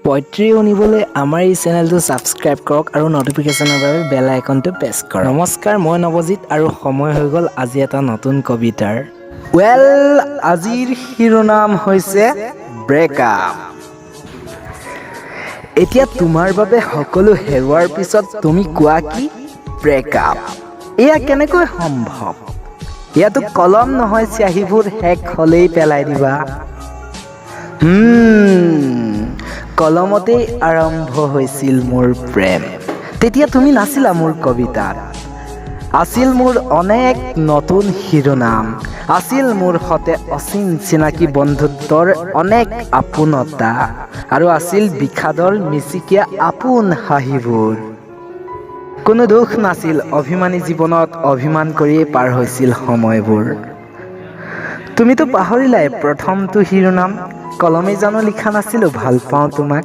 Poetry শুনিবলৈ আমাৰ এই চেনেলটো ছাবস্ক্ৰাইব কৰক আৰু নটিফিকেশ্যনৰ বাবে বেল আইকনটো প্ৰেছ কৰক। নমস্কাৰ, মই নৱজিত আৰু সময় হৈ গ'ল আজি এটা নতুন কবিতাৰ। আজিৰ শিৰোনাম হৈছে ব্ৰেকআপ। এতিয়া তোমাৰ বাবে সকলো হেৰুৱাৰ পিছত তুমি কোৱা কি ব্ৰেকআপ? এয়া কেনেকৈ সম্ভৱ? ইয়াতো কলম নহয়, চিয়াহীবোৰ শেষ হ'লেই পেলাই দিবা। কলমতেই আৰম্ভ হৈছিল মোৰ প্ৰেম। তেতিয়া তুমি নাছিলা মোৰ কবিতাত। আছিল মোৰ অনেক নতুন শিৰোনাম, আছিল মোৰ সতে অচিন চিনাকি বন্ধুত্বৰ অনেক আপোনতা, আৰু আছিল বিষাদৰ মিচিকীয়া আপোন হাঁহিবোৰ। কোনো দুখ নাছিল, অভিমানী জীৱনত অভিমান কৰিয়েই পাৰ হৈছিল সময়বোৰ। তুমিতো পাহৰিলাই প্ৰথমটো শিৰোনাম, কলমে জানো লিখা নাছিলো ভাল পাওঁ তোমাক।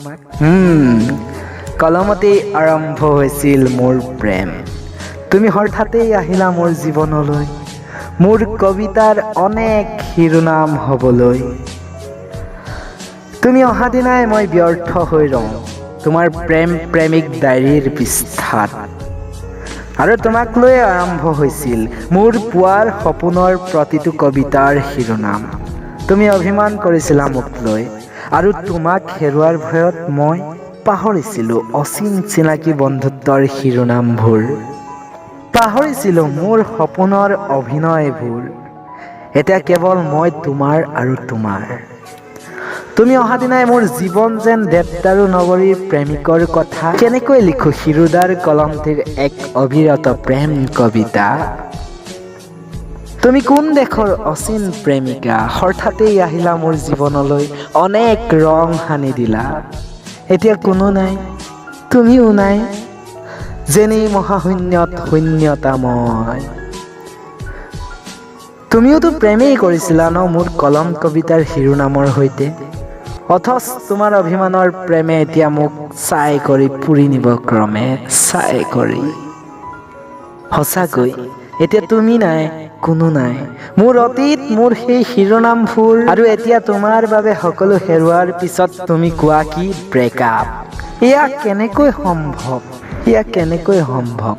কলমতেই আৰম্ভ হৈছিল মোৰ প্ৰেম। তুমি হঠাতেই আহিলা মোৰ জীৱনলৈ, মোৰ কবিতাৰ অনেক শিৰোনাম হবলৈ। তুমি অহা দিনাই মই ব্যৰ্থ হৈ ৰওঁ তোমাৰ প্ৰেম প্ৰেমিক ডায়েৰীৰ পৃষ্ঠাত, আৰু তোমাক লৈ আৰম্ভ হৈছিল মোৰ পুৱাৰ সপোনৰ প্ৰতিটো কবিতাৰ শিৰোনাম। তুমি অভিমান কৰিছিলা মোক লৈ, আৰু তোমাক হেৰুৱাৰ ভয়ত মই পাহৰিছিলো অচিন চিনাকি বন্ধুত্বৰ শিৰোনামবোৰ। পাহৰিছিলো মোৰ সপোনৰ অভিনয়বোৰ। এতিয়া কেৱল মই তোমাৰ আৰু তোমাৰ। তুমি অহা দিনাই মোৰ জীৱন যেন দেৱদাৰু নগৰীৰ প্ৰেমিকৰ কথা কেনেকৈ লিখো শিৰোদাৰ কলমটিৰ এক অবিৰত প্ৰেম কবিতা। তুমি কোন দেশৰ অচিন প্ৰেমিকা, হঠাতেই আহিলা মোৰ জীৱনলৈ, অনেক ৰং সানি দিলা। এতিয়া কোনো নাই, তুমিও নাই, যেনেই মহাশূন্যত শূন্যতাময়। তুমিওতো প্ৰেমেই কৰিছিলা ন মোৰ কলম কবিতাৰ শিৰোনামৰ সৈতে, অথচ তোমাৰ অভিমানৰ প্ৰেমে এতিয়া মোক ছাই কৰি পুৰি নিব ক্ৰমে, ছাই কৰি। সঁচাকৈ এতিয়া তুমি নাই, কোনো নাই, মোৰ অতীত মোৰ সেই শিৰোনামবোৰ, আৰু এতিয়া তোমাৰ বাবে সকলো হেৰুৱাৰ পিছত তুমি কোৱা কি ব্ৰেকআপ? এয়া কেনেকৈ সম্ভৱ? এয়া কেনেকৈ সম্ভৱ?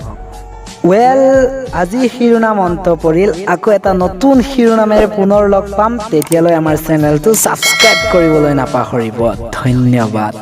আজি শিৰোনাম অন্ত পৰিল। আকৌ এটা নতুন শিৰোনামেৰে পুনৰ লগ পাম। তেতিয়ালৈ আমাৰ চেনেলটো ছাবস্ক্ৰাইব কৰিবলৈ নাপাহৰিব। ধন্যবাদ।